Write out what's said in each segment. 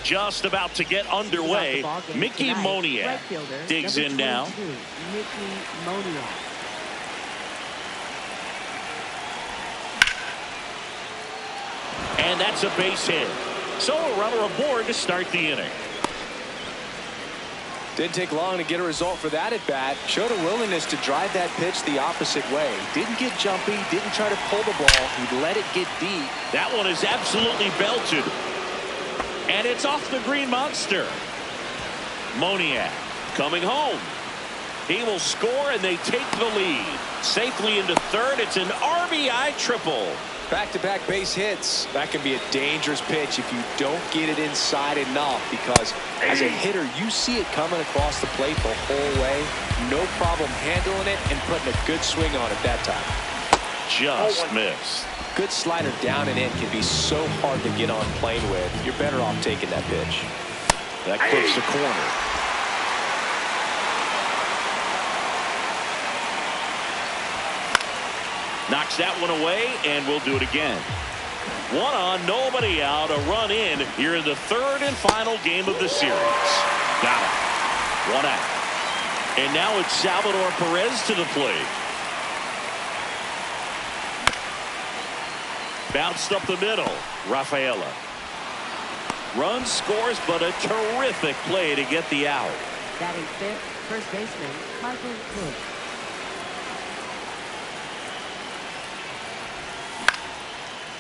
just about to get underway. Mickey Moniak digs in now. Mickey Moniak. And that's a base hit. So a runner aboard to start the inning. Didn't take long to get a result for that at bat. Showed a willingness to drive that pitch the opposite way. Didn't get jumpy, didn't try to pull the ball. He let it get deep. That one is absolutely belted. And it's off the Green Monster. Moniak coming home. He will score and they take the lead. Safely into third. It's an RBI triple. Back-to-back base hits. That can be a dangerous pitch if you don't get it inside enough, because as a hitter, you see it coming across the plate the whole way. No problem handling it and putting a good swing on it that time. Just missed. Good slider down and in can be so hard to get on plane with. You're better off taking that pitch. That clips the corner. Knocks that one away, and we'll do it again. One on, nobody out, a run in here in the third and final game of the series. Got it. One out. And now it's Salvador Perez to the plate. Bounced up the middle. Rafaela. Run scores, but a terrific play to get the out. Batting fifth, first baseman Michael Cook.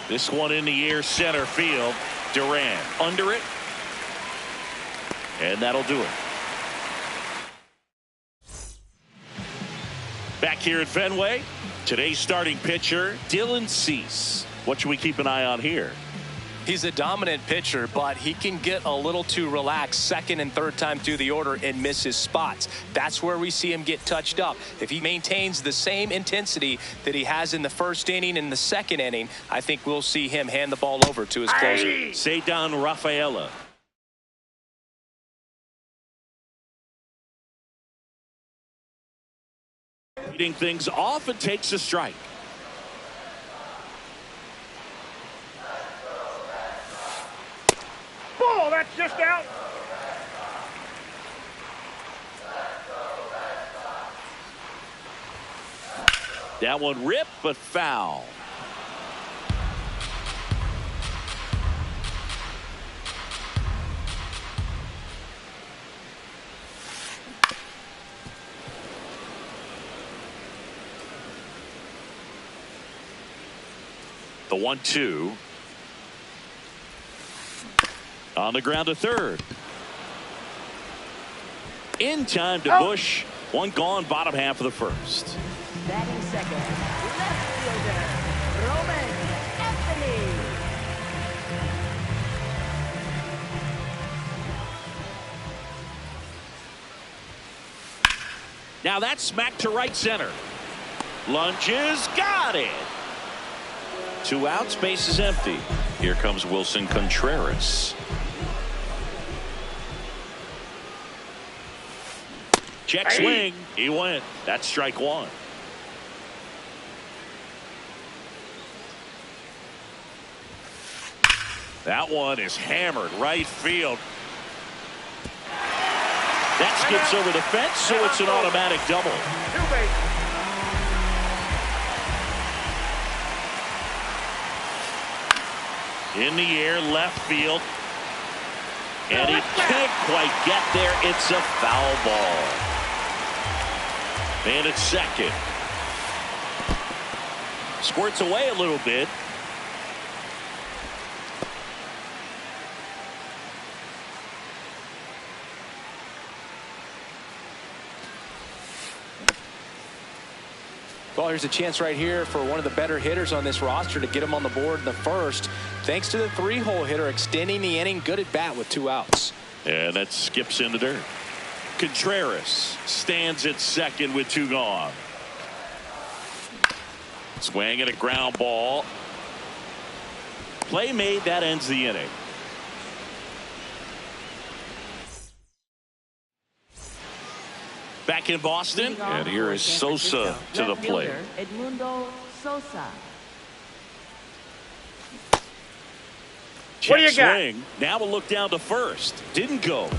This one in the air, center field. Duran under it. And that'll do it. Back here at Fenway, today's starting pitcher, Dylan Cease. What should we keep an eye on here? He's a dominant pitcher, but he can get a little too relaxed second and third time through the order and miss his spots. That's where we see him get touched up. If he maintains the same intensity that he has in the first inning and the second inning, I think we'll see him hand the ball over to his closer. Ceddanne Rafaela. Leading things off and takes a strike. Ball, that's just out. That one ripped, but foul. The 1-2. On the ground to third. In time to Bush. One gone, bottom half of the first. Batting second, left fielder Roman Anthony. Now that's smacked to right center. Lunges, got it. 2 outs, base is empty. Here comes Wilson Contreras. Check swing. He went. That's strike one. That one is hammered right field. That skips over the fence, so it's an automatic double. In the air, left field. And he can't quite get there. It's a foul ball. And it's second. Squirts away a little bit. Well, here's a chance right here for one of the better hitters on this roster to get him on the board in the first. Thanks to the 3-hole hitter extending the inning. Good at bat with 2 outs. And that skips in the dirt. Contreras stands at second with 2 gone. Swing and a ground ball. Play made, that ends the inning. Back in Boston, and here is Sosa to the plate. Edmundo Sosa. What do you got? Swing. Now we'll look down to first. Didn't go.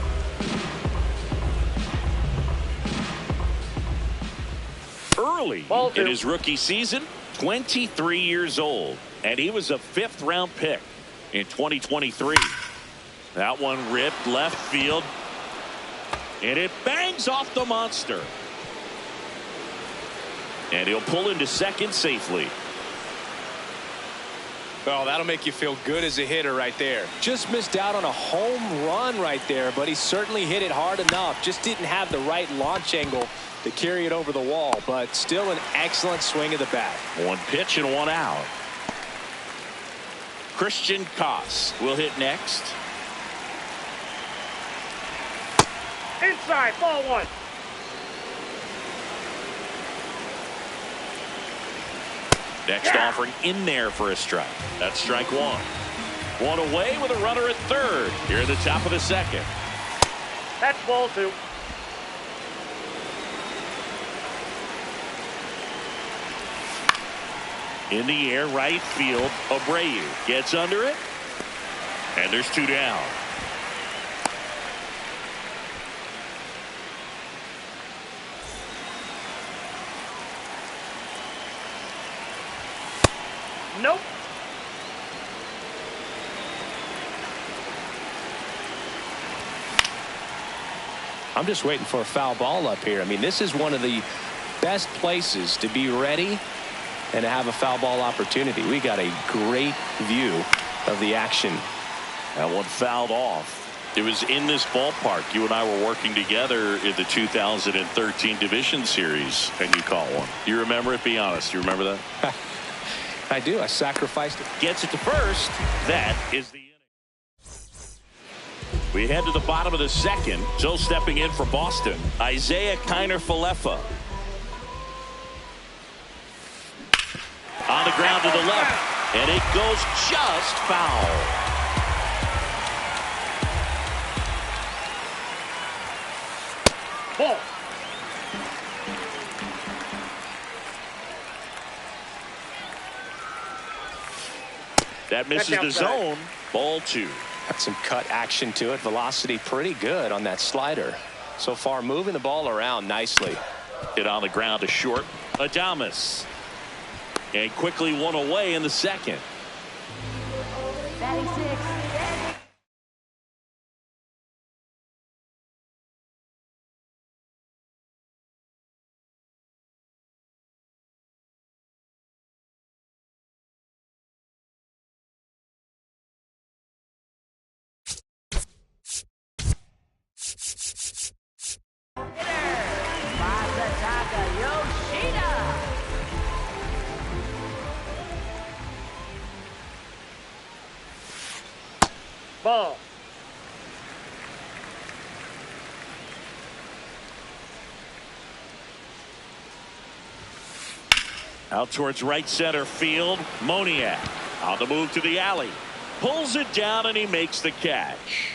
Early in his rookie season, 23 years old, and he was a 5th-round pick in 2023. That one ripped left field, and it bangs off the monster. And he'll pull into second safely. Oh, that'll make you feel good as a hitter right there. Just missed out on a home run right there, but he certainly hit it hard enough. Just didn't have the right launch angle to carry it over the wall, but still an excellent swing of the bat. 1 pitch and 1 out. Christian Koss will hit next. Inside, ball 1. Next offering in there for a strike. That's strike 1. 1 away with a runner at third here at the top of the second. That's ball 2. In the air, right field. Abreu gets under it. And there's 2 down. Nope. I'm just waiting for a foul ball up here. I mean, this is one of the best places to be ready and to have a foul ball opportunity. We got a great view of the action. That one fouled off. It was in this ballpark. You and I were working together in the 2013 Division Series, and you caught one. You remember it? Be honest. You remember that? I do. I sacrificed it. Gets it to first. That is the inning. We head to the bottom of the second. So stepping in for Boston, Isaiah Kiner-Falefa. On the ground to the left, and it goes just foul. Ball. That misses the zone. Ball 2. Got some cut action to it. Velocity pretty good on that slider. So far moving the ball around nicely. Hit on the ground to short. Adames. And quickly 1 away in the second. Batting 6. Masataka Yoshida. Ball. Out towards right center field. Moniak on the move to the alley. Pulls it down and he makes the catch.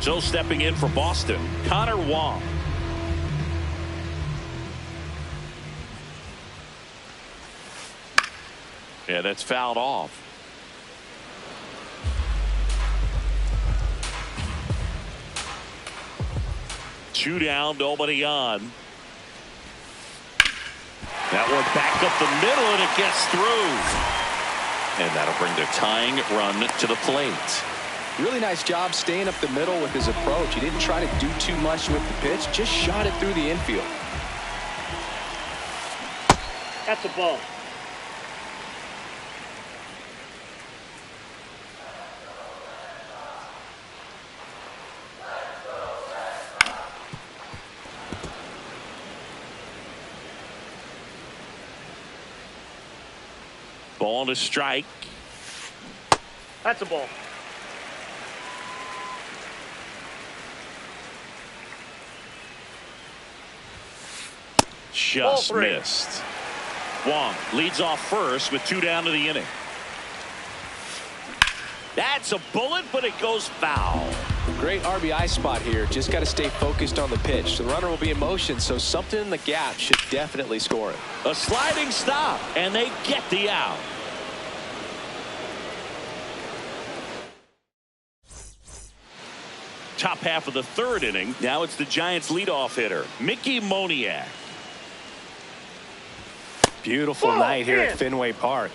So stepping in for Boston, Connor Wong. Yeah, that's fouled off. Two down, nobody on. That one back up the middle and it gets through. And that'll bring the tying run to the plate. Really nice job staying up the middle with his approach. He didn't try to do too much with the pitch, just shot it through the infield. That's a ball. Ball to strike. That's a ball. Just missed. Wong leads off first with 2 down to the inning. That's a bullet, but it goes foul. Great RBI spot here. Just got to stay focused on the pitch. The runner will be in motion, so something in the gap should definitely score it. A sliding stop, and they get the out. top half of the third inning. Now it's the Giants leadoff hitter, Mickey Moniak. Beautiful night here at Fenway Park.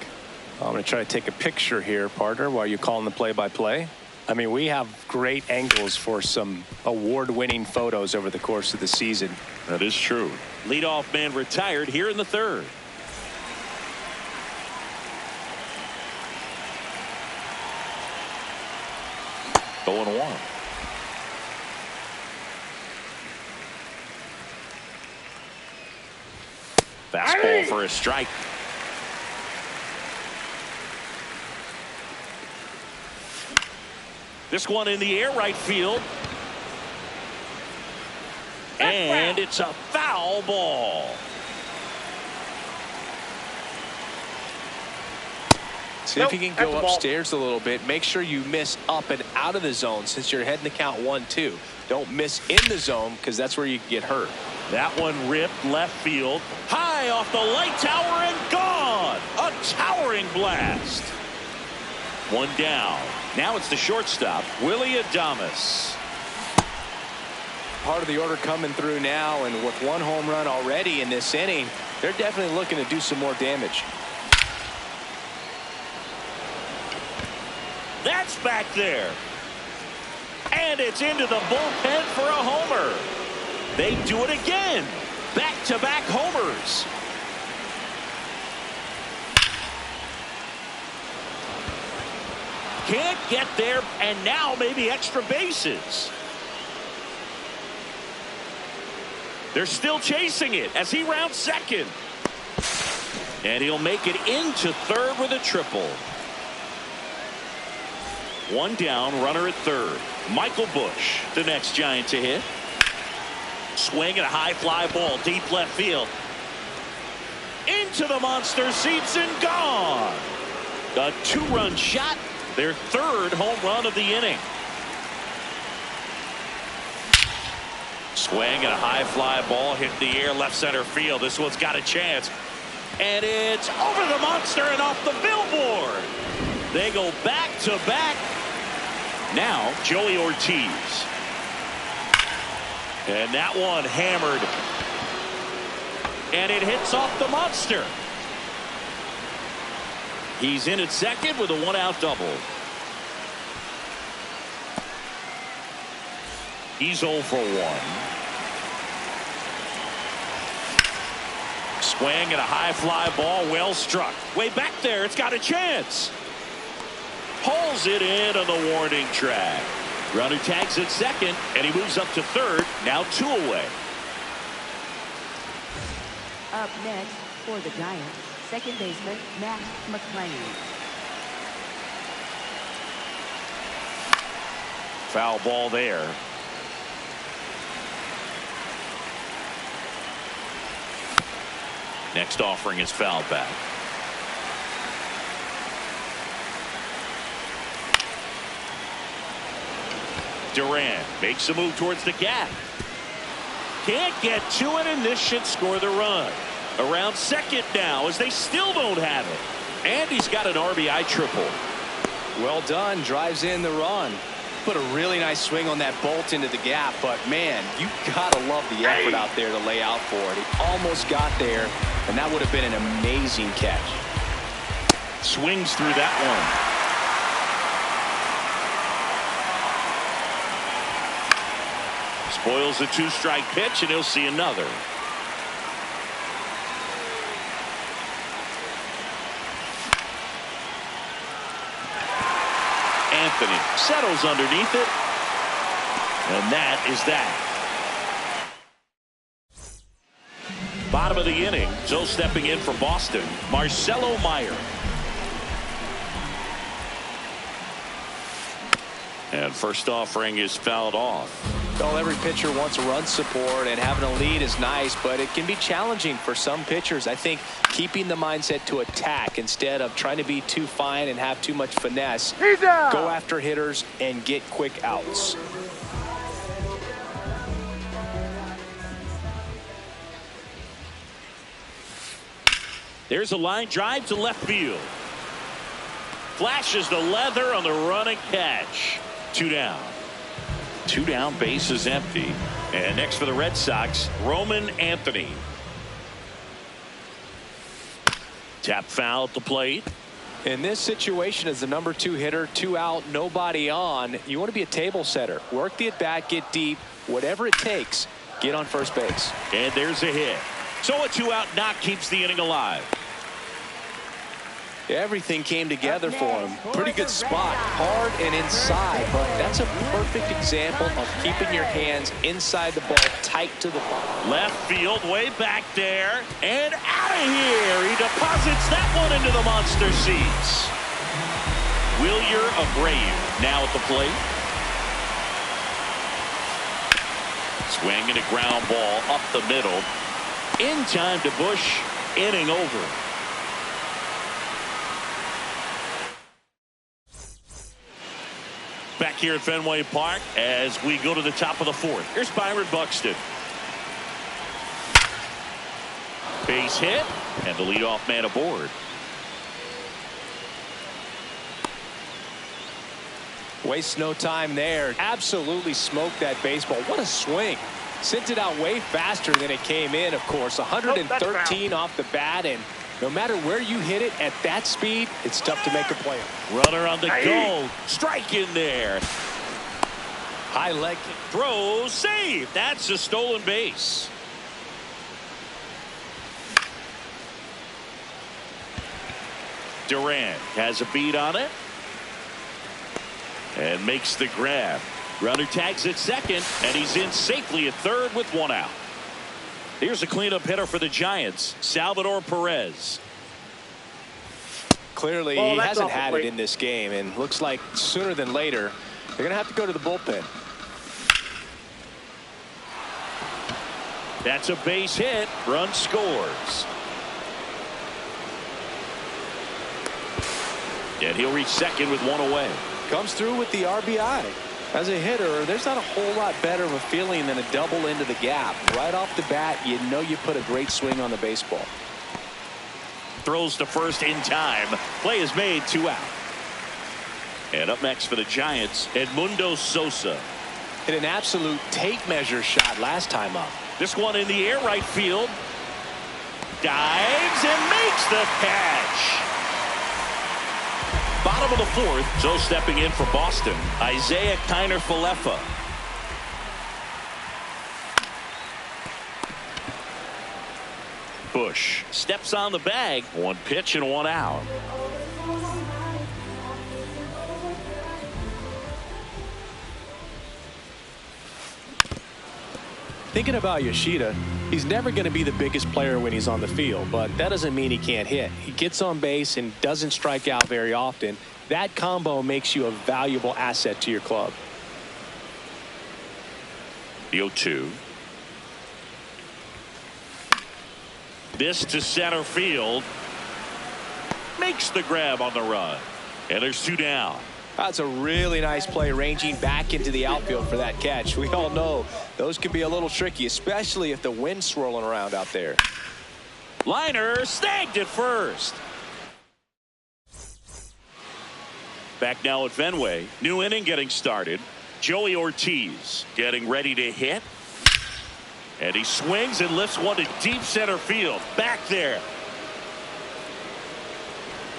I'm going to try to take a picture here, partner, while you're calling the play-by-play. I mean, we have great angles for some award-winning photos over the course of the season. That is true. Leadoff man retired here in the third. Going 1. Fastball for a strike. This one in the air, right field. And it's a foul ball. See if you can go upstairs a little bit. Make sure you miss up and out of the zone since you're heading to count 1-2. Don't miss in the zone because that's where you get hurt. That one ripped left field. High off the light tower and gone. A towering blast. One down. Now it's the shortstop, Willy Adames. Part of the order coming through now, and with 1 home run already in this inning, they're definitely looking to do some more damage. That's back there. And it's into the bullpen for a homer. They do it again. Back-to-back homers. Can't get there, and now maybe extra bases. They're still chasing it as he rounds second. And he'll make it into third with a triple. One down, runner at third. Michael Busch, the next Giant to hit. Swing and a high fly ball, deep left field. Into the monster seats and gone. A 2-run shot, their third home run of the inning. Swing and a high fly ball hit the air left center field. This one's got a chance. And it's over the monster and off the billboard. They go back to back. Now Joey Ortiz. And that one hammered. And it hits off the monster. He's in at second with a 1-out double. He's 0 for 1. Swing and a high fly ball, well struck. Way back there, it's got a chance. Pulls it in on the warning track. Runner tags at second, and he moves up to third. Now 2 away. Up next for the Giants, second baseman Matt McLain. Foul ball there. Next offering is fouled back. Duran makes a move towards the gap. Can't get to it, and this should score the run. Around second now as they still don't have it. And he's got an RBI triple. Well done. Drives in the run. Put a really nice swing on that bolt into the gap, but man, you gotta love the effort out there to lay out for it. He almost got there, and that would have been an amazing catch. Swings through that one. Spoils a 2-strike pitch, and he'll see another. Anthony settles underneath it, and that is that. Bottom of the inning, so stepping in for Boston, Marcelo Meyer. And first offering is fouled off. Well, every pitcher wants run support, and having a lead is nice, but it can be challenging for some pitchers. I think keeping the mindset to attack instead of trying to be too fine and have too much finesse. Go after hitters and get quick outs. There's a line drive to left field. Flashes the leather on the running catch. 2 down. 2 down, bases empty. And next for the Red Sox, Roman Anthony. Tap foul at the plate. In this situation, as the number 2 hitter, 2 out, nobody on, you want to be a table setter. Work the at bat, get deep, whatever it takes, get on first base. And there's a hit. So a 2-out knock keeps the inning alive. Everything came together for him. Pretty good spot, hard and inside, but that's a perfect example of keeping your hands inside the ball, tight to the ball. Left field, way back there, and out of here. He deposits that one into the monster seats. Wilyer Abreu now at the plate. Swing and a ground ball up the middle. In time to Bush, inning over. Back here at Fenway Park as we go to the top of the 4th. Here's Byron Buxton. Base hit, and the leadoff man aboard. Wastes no time there. Absolutely smoked that baseball. What a swing. Sent it out way faster than it came in, of course. 113 off the bat, and no matter where you hit it at that speed, it's tough to make a play. Runner on the go. Strike in there. High leg kick. Throw, save. That's a stolen base. Durant has a beat on it and makes the grab. Runner tags at second, and he's in safely at third with 1 out. Here's a cleanup hitter for the Giants, Salvador Perez. Clearly, he hasn't had it in this game, and looks like sooner than later, they're going to have to go to the bullpen. That's a base hit. Run scores. And he'll reach second with 1 away. Comes through with the RBI. As a hitter, there's not a whole lot better of a feeling than a double into the gap. Right off the bat, you know you put a great swing on the baseball. Throws to first in time. Play is made, 2 out. And up next for the Giants, Edmundo Sosa. Hit an absolute tape measure shot last time up. This one in the air, right field. Dives and makes the catch. Bottom of the 4th, so stepping in for Boston, Isaiah Kiner-Falefa. Bush steps on the bag. 1 pitch and 1 out. Thinking about Yoshida, he's never going to be the biggest player when he's on the field, but that doesn't mean he can't hit. He gets on base and doesn't strike out very often. That combo makes you a valuable asset to your club. The 0-2. This to center field. Makes the grab on the run. And there's 2 down. That's a really nice play, ranging back into the outfield for that catch. We all know those can be a little tricky, especially if the wind's swirling around out there. Liner snagged at first. Back now at Fenway. New inning getting started. Joey Ortiz getting ready to hit. And he swings and lifts one to deep center field. Back there.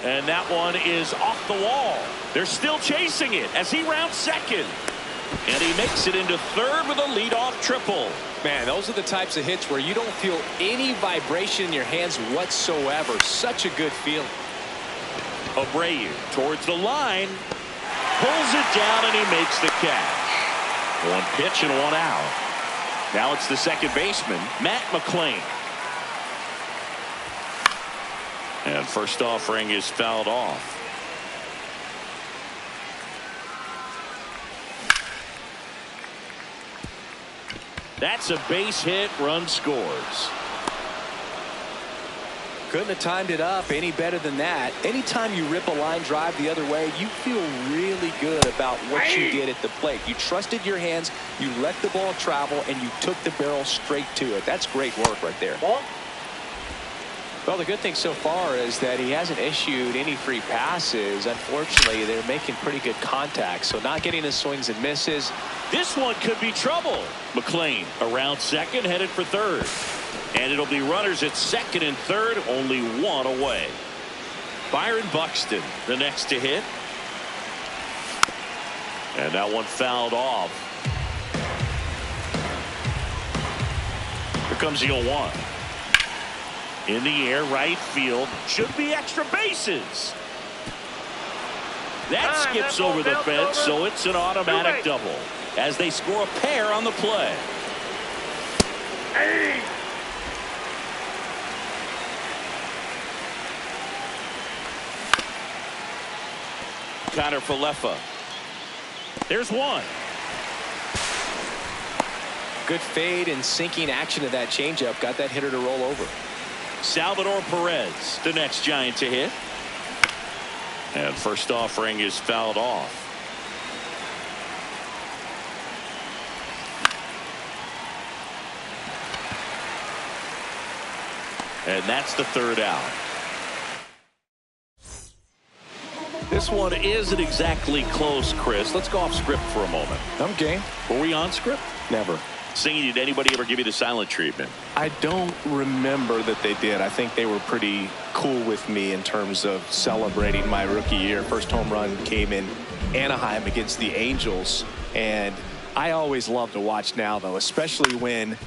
And that one is off the wall. They're still chasing it as he rounds second. And he makes it into third with a leadoff triple. Man, those are the types of hits where you don't feel any vibration in your hands whatsoever. Such a good feeling. Abreu towards the line. Pulls it down and he makes the catch. 1 pitch and 1 out. Now it's the second baseman, Matt McLain. And first offering is fouled off. That's a base hit. Run scores. Couldn't have timed it up any better than that. Anytime you rip a line drive the other way, you feel really good about what you did at the plate. You trusted your hands, you let the ball travel, and you took the barrel straight to it. That's great work right there. Ball. Well, the good thing so far is that he hasn't issued any free passes. Unfortunately, they're making pretty good contact, so not getting his swings and misses. This one could be trouble. McLean around second, headed for third. And it'll be runners at second and third, only one away. Byron Buxton, the next to hit. And that one fouled off. Here comes the 0-1. In the air, right field. Should be extra bases. That skips over the fence, so it's an automatic double as they score a pair on the play. Hey! Connor Falefa. There's one. Good fade and sinking action of that changeup. Got that hitter to roll over. Salvador Perez, the next Giant to hit. And first offering is fouled off. And that's the third out. This one isn't exactly close, Chris. Let's go off script for a moment. I'm game. Were we on script? Never. Singing, did anybody ever give you the silent treatment? I don't remember that they did. I think they were pretty cool with me in terms of celebrating my rookie year. First home run came in Anaheim against the Angels, and I always love to watch now, though, especially when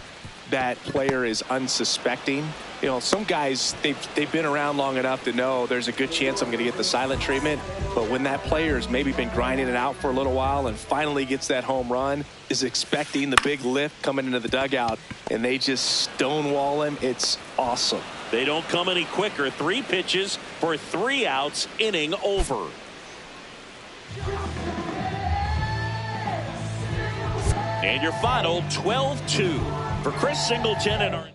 that player is unsuspecting. You know, some guys, they've been around long enough to know there's a good chance I'm going to get the silent treatment. But when that player's maybe been grinding it out for a little while and finally gets that home run, is expecting the big lift coming into the dugout, and they just stonewall him, it's awesome. They don't come any quicker. 3 pitches for 3 outs, inning over. And your final 12-2 for Chris Singleton and our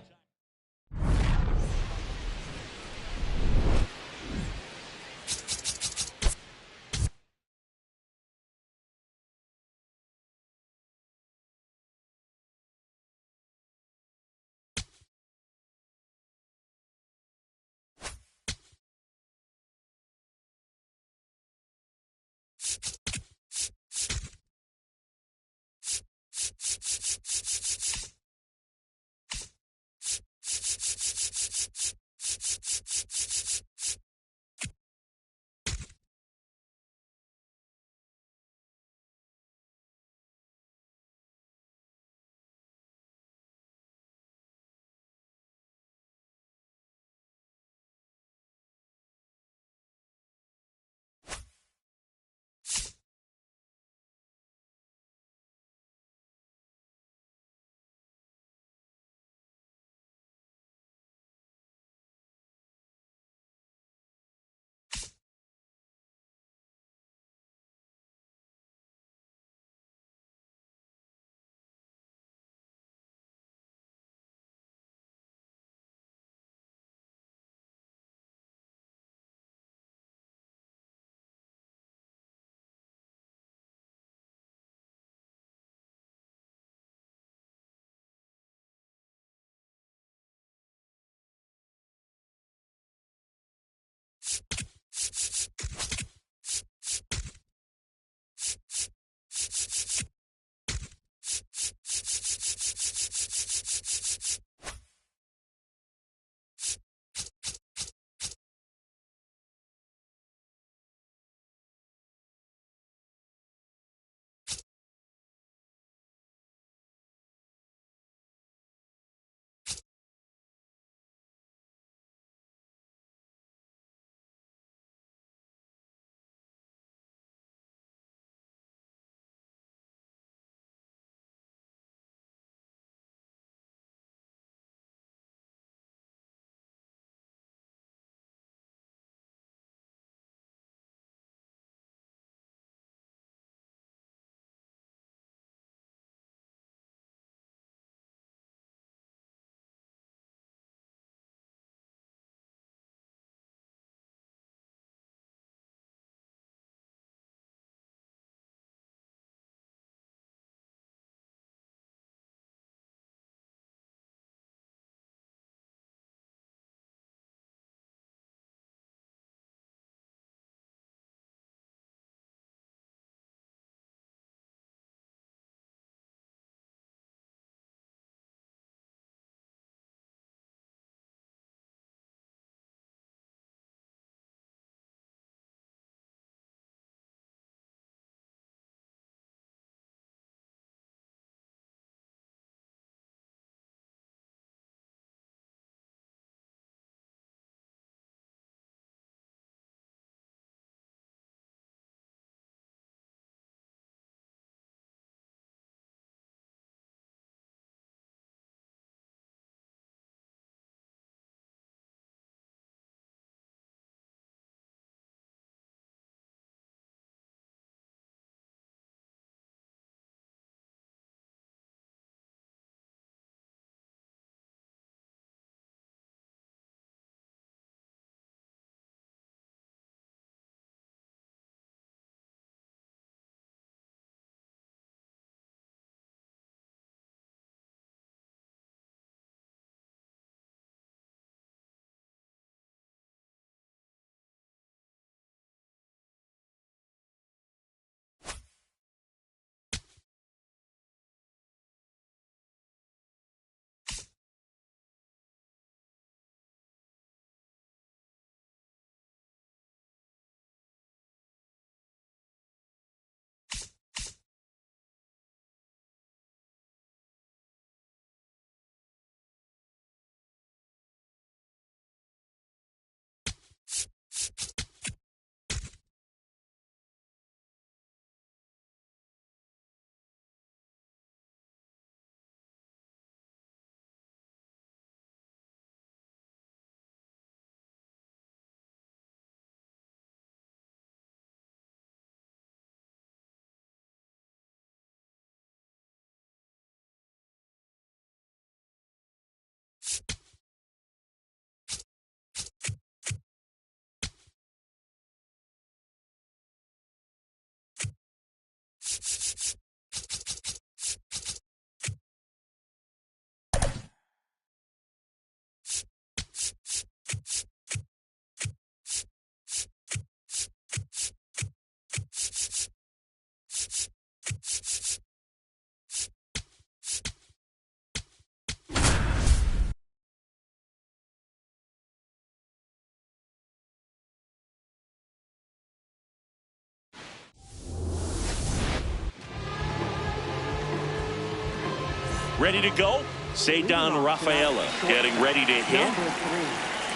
Ready to go? Ceddanne Rafaela getting ready to hit. Number 3,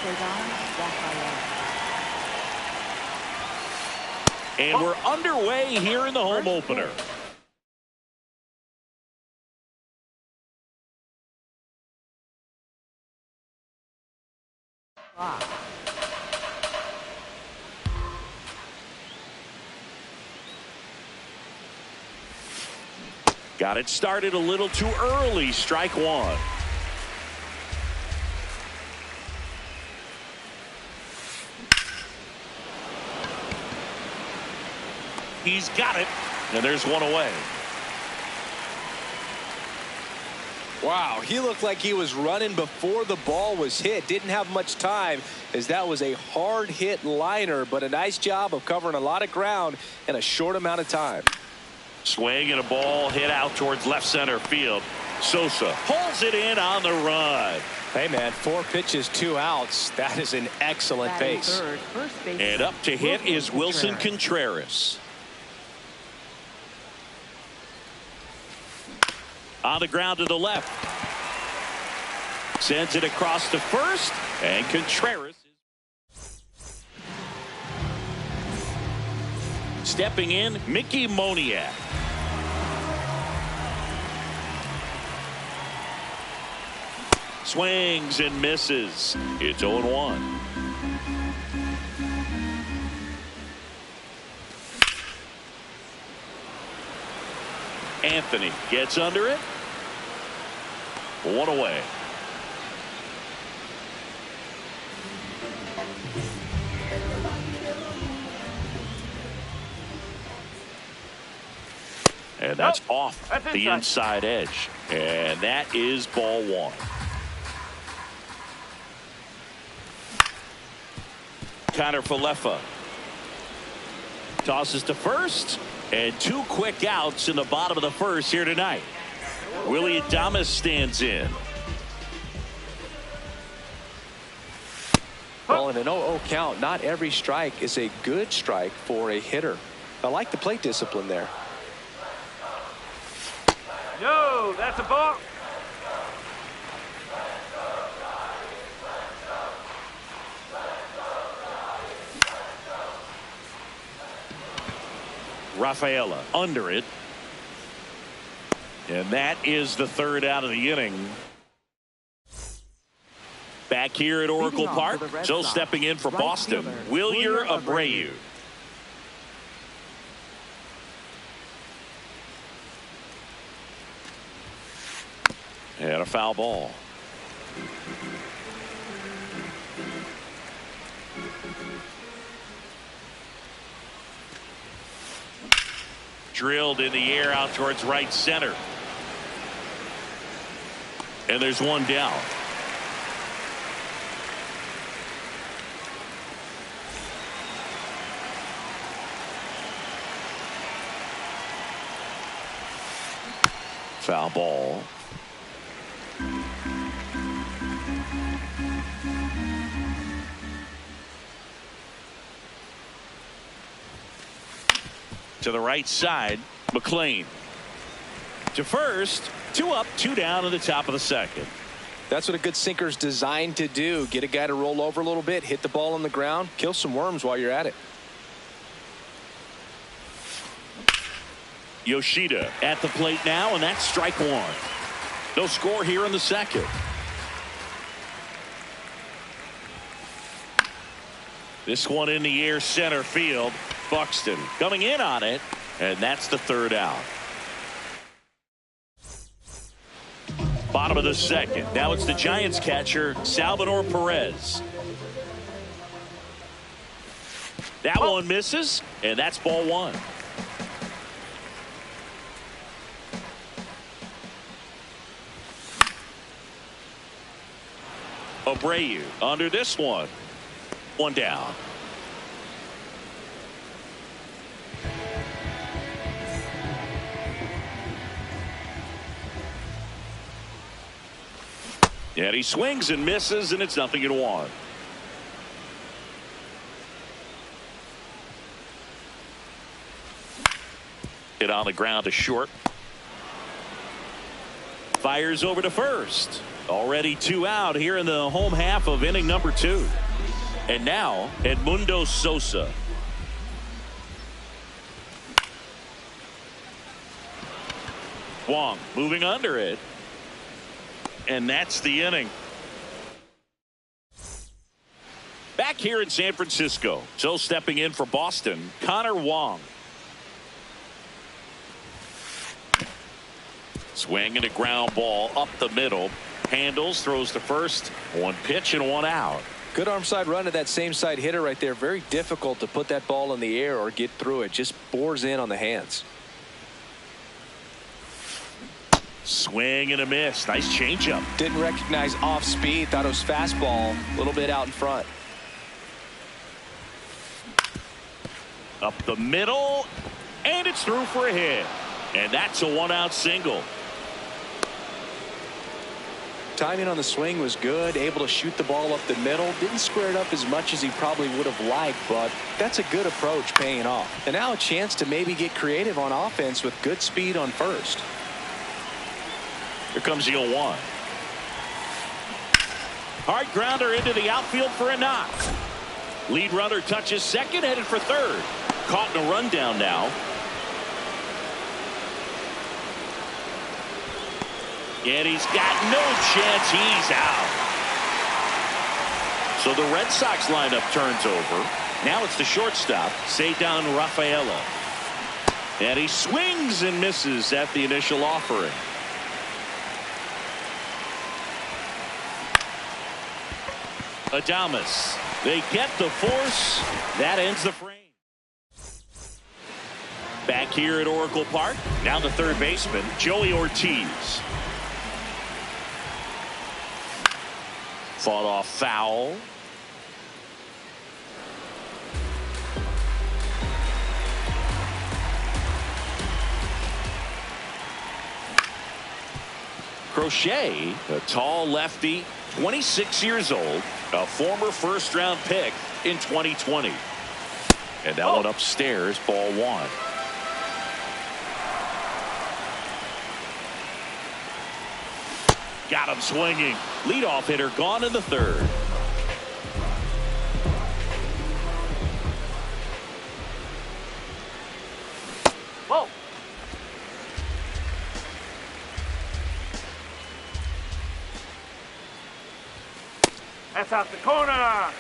Ceddanne Rafaela. And we're underway here in the home opener. Wow. Got it started a little too early. Strike one. He's got it. And there's one away. Wow, he looked like he was running before the ball was hit. Didn't have much time, as that was a hard hit liner, but a nice job of covering a lot of ground in a short amount of time. Swing and a ball hit out towards left center field. Sosa pulls it in on the run. Hey man, 4 pitches, 2 outs. That is an excellent Batting base. third, first baseman, And up to hit is Wilson Contreras. On the ground to the left. Sends it across to first, and Contreras stepping in, Mickey Moniak. Swings and misses. It's 0-1. Anthony gets under it. 1 away. And that's off That's the inside. inside edge. And that is ball 1. Connor Falefa tosses to first, and 2 quick outs in the bottom of the first here tonight. Willy Adames stands in. Well, in an 0-0 count, not every strike is a good strike for a hitter. I like the plate discipline there. No, that's a ball. Rafaela under it. And that is the 3rd out of the inning. Back here at Oracle Leading off Park, for the Red so Sox, stepping in for right Boston, fielder, Wilyer Wilyer Abreu. And a foul ball. Drilled in the air out towards right center. And there's one down. Foul ball. To the right side, McLean. To first, 2 up, 2 down in the top of the 2nd. That's what a good sinker's designed to do. Get a guy to roll over a little bit, hit the ball on the ground, kill some worms while you're at it. Yoshida at the plate now, and that's strike 1. No score here in the 2nd. This one in the air center field. Buxton coming in on it, and that's the 3rd out. Bottom of the 2nd. Now it's the Giants catcher, Salvador Perez. That one misses, and that's ball 1. Abreu under this one. 1 down. And he swings and misses, and it's 0-1. Hit on the ground to short. fires over to first. Already 2 out here in the home half of inning number 2. And now Edmundo Sosa. Wong moving under it. And that's the inning. Back here in San Francisco. So stepping in for Boston, Connor Wong. Swing and a ground ball up the middle. Handles, throws to first. 1 pitch and 1 out. Good arm side run to that same side hitter right there. Very difficult to put that ball in the air or get through it. Just bores in on the hands. Swing and a miss. Nice changeup. Didn't recognize off speed. Thought it was fastball. A little bit out in front. Up the middle. And it's through for a hit. And that's a 1-out single. Timing on the swing was good. Able to shoot the ball up the middle. Didn't square it up as much as he probably would have liked, but that's a good approach paying off. And now a chance to maybe get creative on offense with good speed on first. Here comes the 0-1. Hard grounder into the outfield for a knock. Lead runner touches second, headed for third. Caught in a rundown now. And he's got no chance. He's out. So the Red Sox lineup turns over. Now it's the shortstop, Ceddanne Rafaela. And he swings and misses at the initial offering. Adames. They get the force. That ends the frame. Back here at Oracle Park. Now the third baseman, Joey Ortiz. Fought off foul. Crochet, a tall lefty, 26 years old, a former first-round pick in 2020. And that one upstairs, ball 1. Got him swinging. Leadoff hitter gone in the third. Whoa. That's out the corner.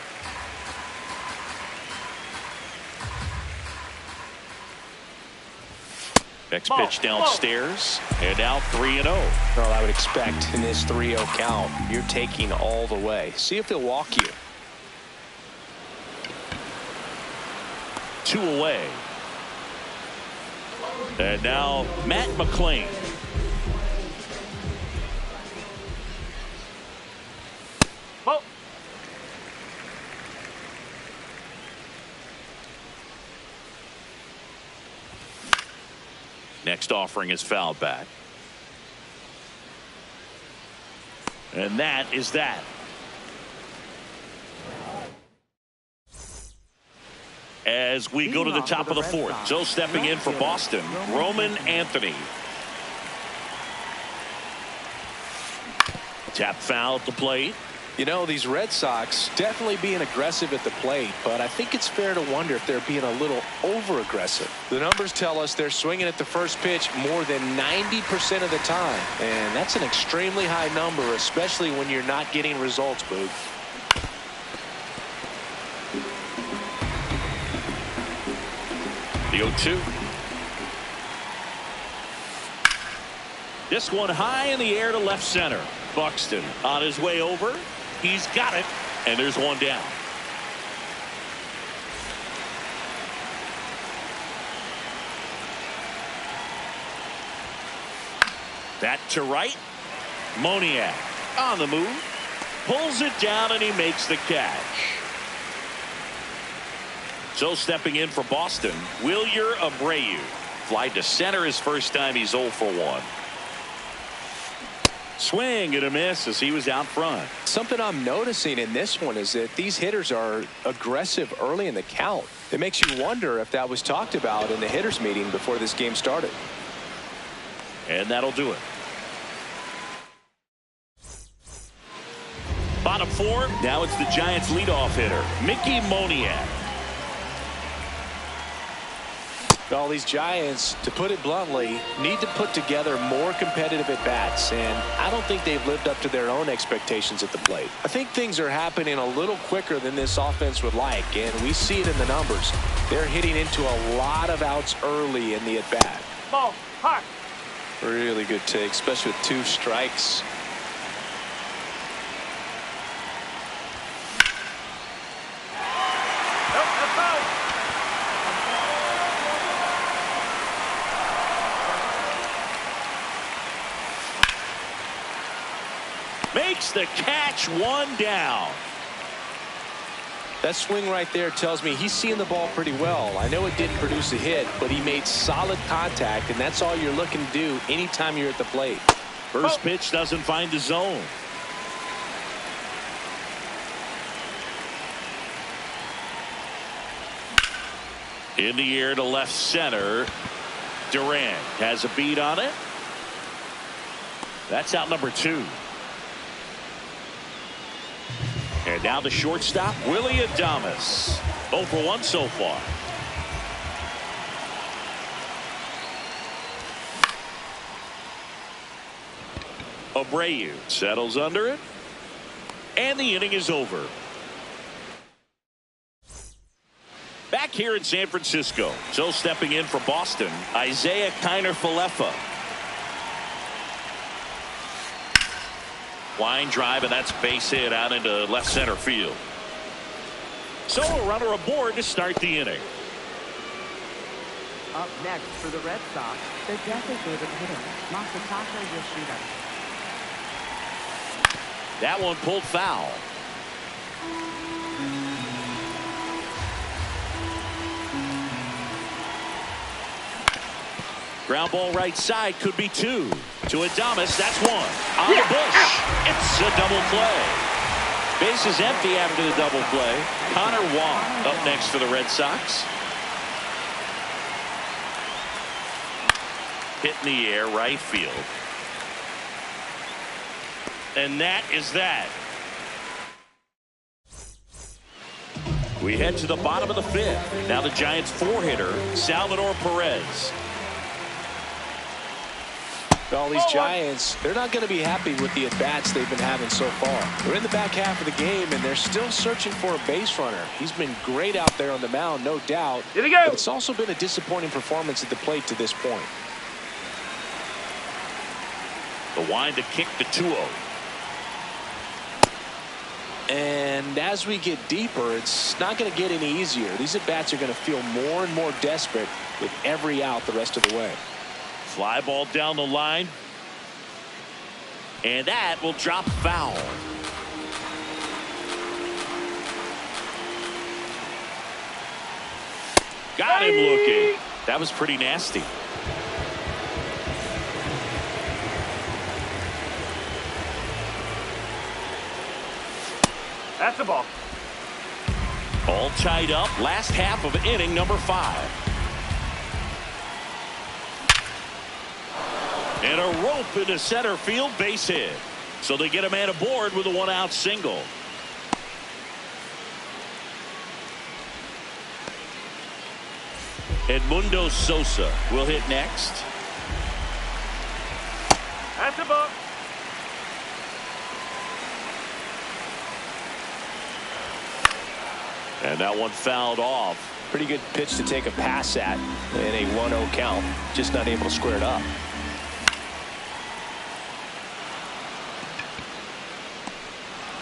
Next pitch downstairs, and now 3-0. Well, I would expect in this 3-0 count, you're taking all the way. See if they'll walk you. 2 away. And now Matt McClain. Whoa. Next offering is fouled back. And that is that. As we go to the top of the fourth. So stepping in for Boston, Roman Anthony. Tap foul at the plate. You know, these Red Sox definitely being aggressive at the plate, but I think it's fair to wonder if they're being a little over-aggressive. The numbers tell us they're swinging at the first pitch more than 90% of the time, and that's an extremely high number, especially when you're not getting results, Boog. The 0-2. This one high in the air to left center. Buxton on his way over. He's got it, and there's one down. That to right. Moniak on the move. Pulls it down, and he makes the catch. So stepping in for Boston, Wilyer Abreu. Fly to center his first time. He's 0 for 1. Swing and a miss as he was out front. Something I'm noticing in this one is that these hitters are aggressive early in the count. It makes you wonder if that was talked about in the hitters meeting before this game started. And that'll do it. Bottom four, now it's the Giants' leadoff hitter, Mickey Moniak. All these Giants, to put it bluntly, need to put together more competitive at-bats, and I don't think they've lived up to their own expectations at the plate. I think things are happening a little quicker than this offense would like, and we see it in the numbers. They're hitting into a lot of outs early in the at-bat. Ball, hot. Really good take, especially with 2 strikes. Nope, that's foul. Makes the catch, 1 down. That swing right there tells me he's seeing the ball pretty well. I know it didn't produce a hit, but he made solid contact, and that's all you're looking to do anytime you're at the plate. First pitch doesn't find the zone. In the air to left center. Duran has a beat on it. That's out number 2. And now the shortstop, Willy Adames. 0 for 1 so far. Abreu settles under it. And the inning is over. Back here in San Francisco. So stepping in for Boston, Isaiah Kiner-Falefa. Line drive, and that's base hit out into left center field. So a runner aboard to start the inning. Up next for the Red Sox, the designated hitter, Masataka Yoshida. That one pulled foul. Ground ball right side, could be 2. To Adames, that's 1. On the bush. It's a double play. Base is empty after the double play. Connor Wong up next for the Red Sox. Hit in the air, right field. And that is that. We head to the bottom of the 5th. Now the Giants' 4-hitter, Salvador Perez. All these Giants, they're not going to be happy with the at-bats they've been having so far. They're in the back half of the game, and they're still searching for a base runner. He's been great out there on the mound, no doubt. Here we go. But it's also been a disappointing performance at the plate to this point. The wind to kick the 2-0. And as we get deeper, it's not going to get any easier. These at-bats are going to feel more and more desperate with every out the rest of the way. Fly ball down the line. And that will drop foul. Got him looking. That was pretty nasty. That's the ball. All tied up. Last half of inning number 5. And a rope into center field, base hit. So they get a man aboard with a 1-out single. Edmundo Sosa will hit next. That's the ball. And that one fouled off. Pretty good pitch to take a pass at in a 1-0 count. Just not able to square it up.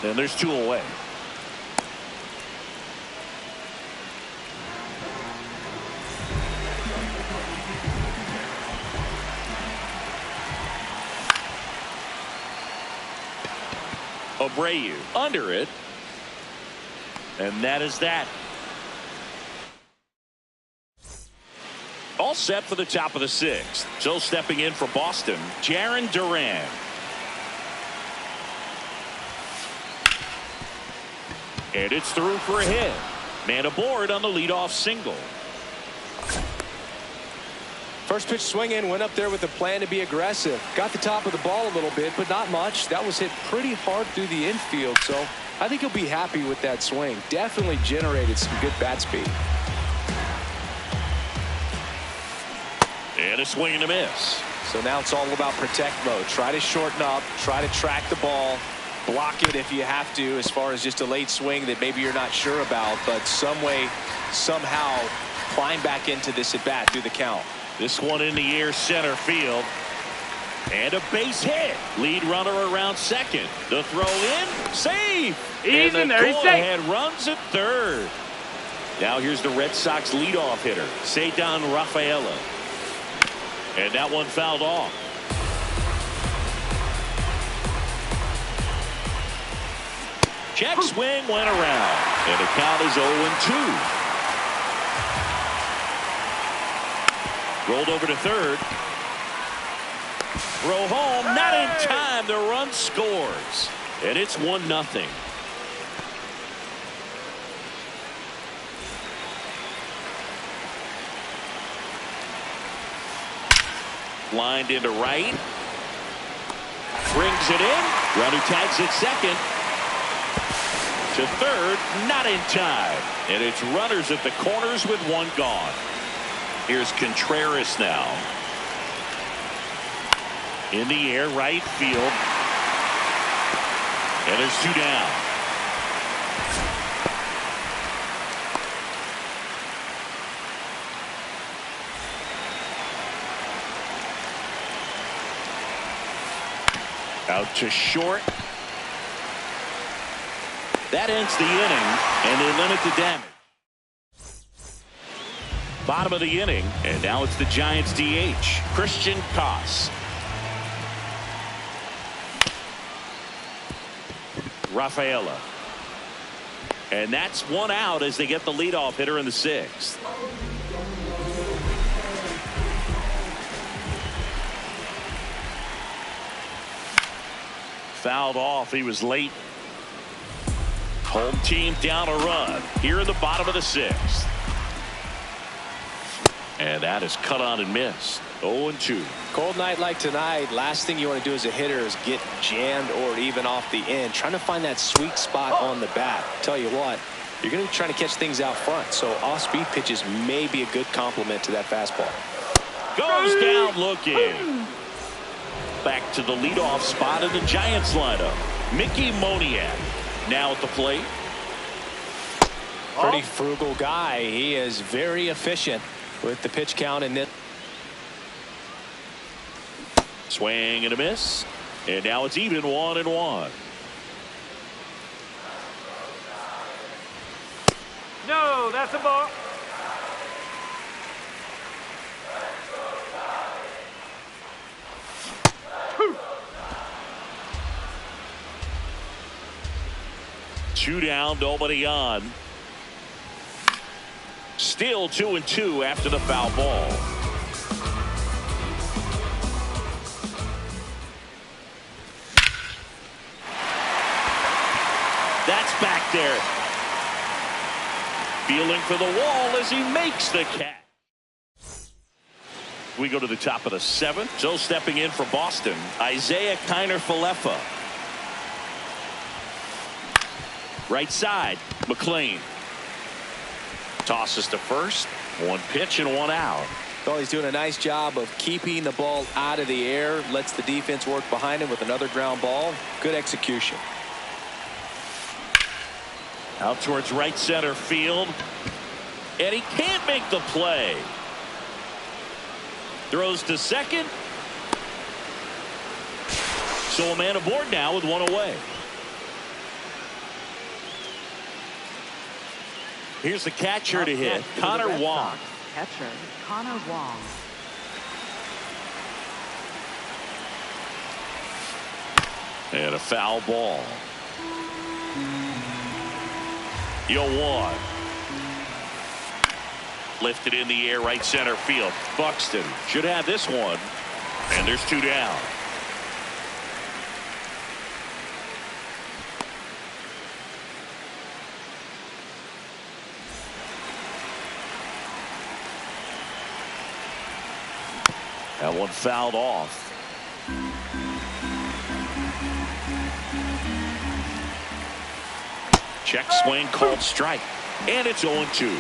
And there's 2 away. Abreu under it. And that is that. All set for the top of the 6th. So stepping in for Boston, Jarren Duran. And it's through for a hit. Man aboard on the leadoff single. First pitch swinging, went up there with a plan to be aggressive. Got the top of the ball a little bit, but not much. That was hit pretty hard through the infield, so I think he'll be happy with that swing. Definitely generated some good bat speed. And a swing and a miss. So now it's all about protect mode. Try to shorten up, try to track the ball, block it if you have to, as far as just a late swing that maybe you're not sure about, but some way, somehow climb back into this at bat through the count. This one in the air, center field. And a base hit. Lead runner around second. The throw in, safe. Easy, and the there, he's safe. go-ahead runs at third. Now here's the Red Sox leadoff hitter, Ceddanne Rafaela. And that one fouled off. Check swing went around. And the count is 0-2. Rolled over to third. Throw home, not in time. The run scores. And it's 1-0. Lined into right. Brings it in. Runner tags at second. To third, not in time. And it's runners at the corners with one gone. Here's Contreras now. In the air, right field. And there's two down. Out to short. That ends the inning, and they limit the damage. Bottom of the inning, and now it's the Giants DH, Christian Koss. Rafaela. And that's one out as they get the leadoff hitter in the sixth. Fouled off. He was late. Home team down a run here in the bottom of the sixth. And that is cut on and missed. 0-2. Cold night like tonight, last thing you want to do as a hitter is get jammed or even off the end. Trying to find that sweet spot on the bat. Tell you what, you're going to be trying to catch things out front. So off-speed pitches may be a good complement to that fastball. Goes down looking. Back to the leadoff spot in the Giants lineup. Mickey Moniak now at the plate. Pretty frugal guy. He is very efficient with the pitch count and it. Swing and a miss. And now it's even 1-1. No, that's a ball. Two down, nobody on. Still 2-2 after the foul ball. That's back there. Feeling for the wall as he makes the catch. We go to the top of the seventh. So stepping in for Boston, Isaiah Kiner-Falefa. Right side, McLean. Tosses to first. One pitch and one out. Well, he's doing a nice job of keeping the ball out of the air. Lets the defense work behind him with another ground ball. Good execution. Out towards right center field. And he can't make the play. Throws to second. So a man aboard now with one away. Here's the catcher to hit, Connor Wong. Catcher, Connor Wong. And a foul ball. 0-1. Lifted in the air, right center field. Buxton should have this one. And there's two down. That one fouled off. Check swing called strike. And it's 0-2.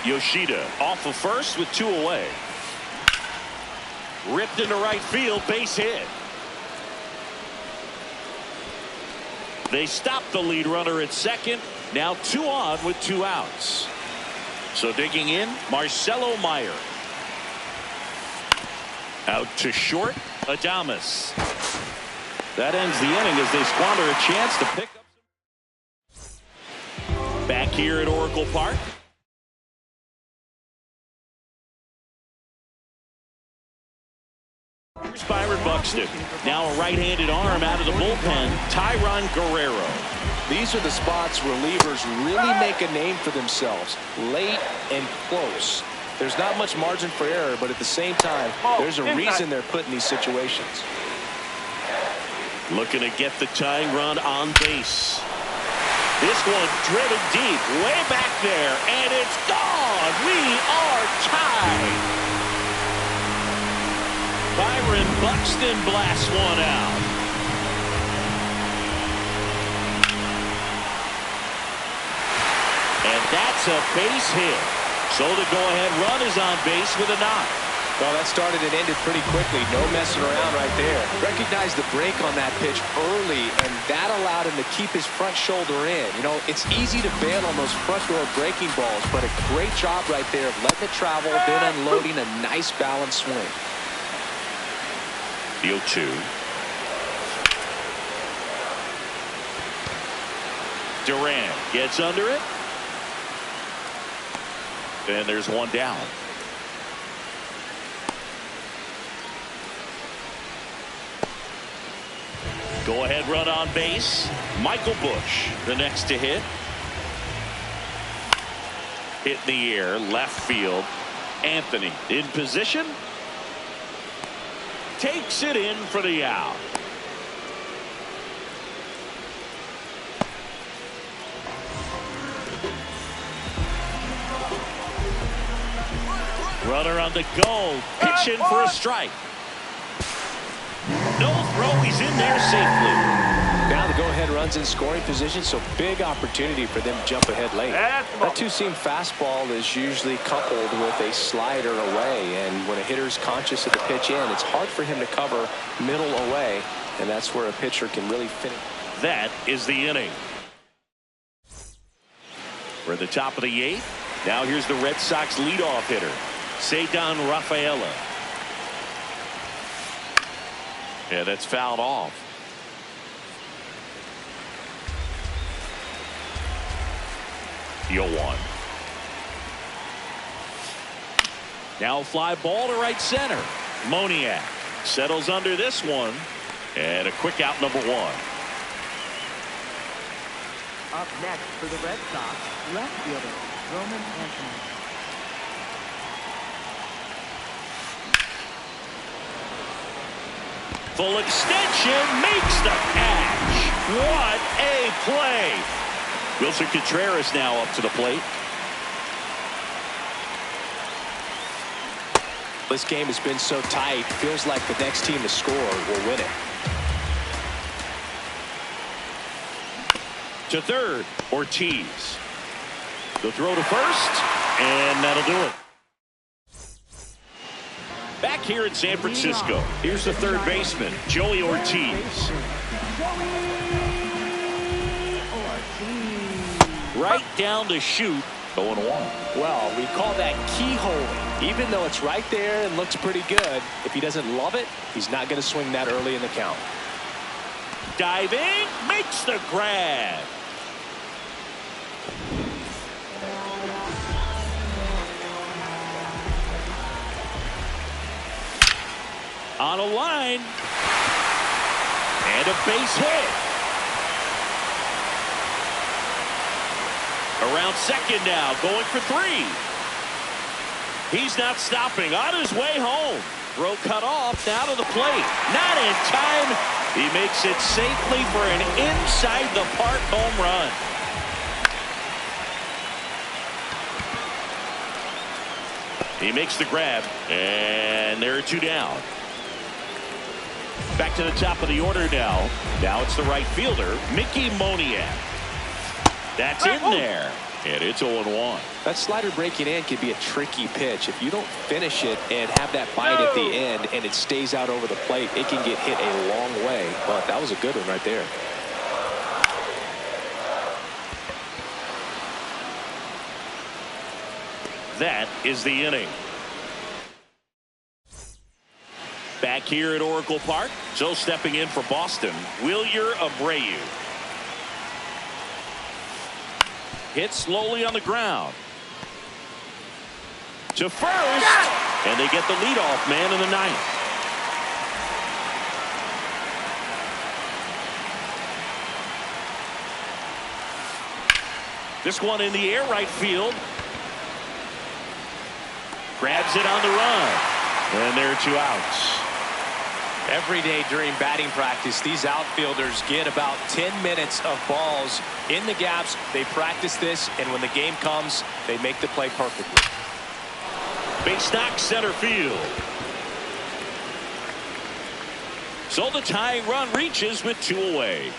Yoshida off of first with 2 away. Ripped into right field, base hit. They stop the lead runner at second. Now 2 on with 2 outs. So digging in, Marcelo Meyer. Out to short, Adames. That ends the inning as they squander a chance to pick up. Back here at Oracle Park. Here's Byron Buxton. Now a right-handed arm out of the bullpen, Tyron Guerrero. These are the spots relievers really make a name for themselves, late and close. There's not much margin for error, but at the same time, there's a reason they're put in these situations. Looking to get the tying run on base. This one driven deep, way back there, and it's gone. We are tied. Byron Buxton blasts one out. And that's a base hit. So the go-ahead run is on base with a knock. Well, that started and ended pretty quickly. No messing around right there. Recognized the break on that pitch early, and that allowed him to keep his front shoulder in. You know, it's easy to bail on those front door breaking balls, but a great job right there of letting it travel, then unloading a nice balanced swing. 0-2. Duran gets under it. And there's one down. Go ahead run on base. Michael Busch the next to hit. Hit in the air left field. Anthony in position. Takes it in for the out. Runner on the go. Pitching for a strike. No throw. He's in there safely. Now the go-ahead runs in scoring position, so big opportunity for them to jump ahead late. That two-seam fastball is usually coupled with a slider away, and when a hitter's conscious of the pitch in, it's hard for him to cover middle away, and that's where a pitcher can really finish. That is the inning. We're at the top of the 8th. Now here's the Red Sox leadoff hitter, Ceddanne Rafaela. Yeah, that's fouled off. Yo one. Now a fly ball to right center. Moniak settles under this one. And a quick out, number 1. Up next for the Red Sox, left fielder, Roman Anthony. Full extension, makes the catch. What a play. Wilson Contreras now up to the plate. This game has been so tight, feels like the next team to score will win it. To third, Ortiz. The throw to first, and that'll do it. Back here in San Francisco, here's the third baseman, Joey Ortiz. Right down to shoot, 0-1. Well, we call that keyhole. Even though it's right there and looks pretty good, if he doesn't love it, he's not going to swing that early in the count. Diving, makes the grab. On a line. And a base hit. Around second now, going for 3. He's not stopping. On his way home. Throw cut off, now to the plate. Not in time. He makes it safely for an inside the park home run. He makes the grab, and there are 2 down. Back to the top of the order now. Now it's the right fielder, Mickey Moniak. That's in there. And it's 0-1. That slider breaking in can be a tricky pitch. If you don't finish it and have that bite at the end and it stays out over the plate, it can get hit a long way. But that was a good one right there. That is the inning. Back here at Oracle Park, so stepping in for Boston, Wilyer Abreu. Hit slowly on the ground. To first, and they get the leadoff man in the ninth. This one in the air right field. Grabs it on the run. And there are 2 outs. Every day during batting practice, these outfielders get about 10 minutes of balls in the gaps. They practice this, and when the game comes, they make the play perfectly. Base knock center field. So the tying run reaches with 2 away.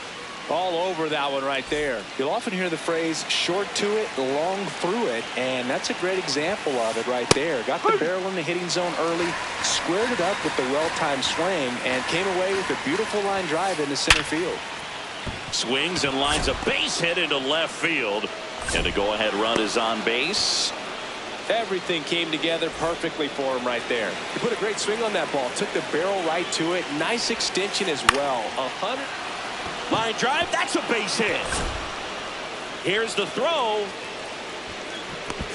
All over that one right there. You'll often hear the phrase short to it, long through it, and that's a great example of it right there. Got the barrel in the hitting zone early, squared it up with the well-timed swing, and came away with a beautiful line drive into center field. Swings and lines a base hit into left field, and the go-ahead run is on base. Everything came together perfectly for him right there. He put a great swing on that ball, took the barrel right to it. Nice extension as well. 100. Line drive, that's a base hit. Here's the throw.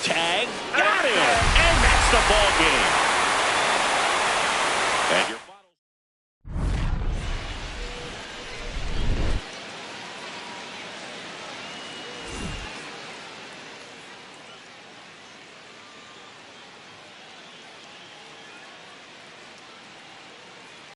Tag, got it, and that's the ball game.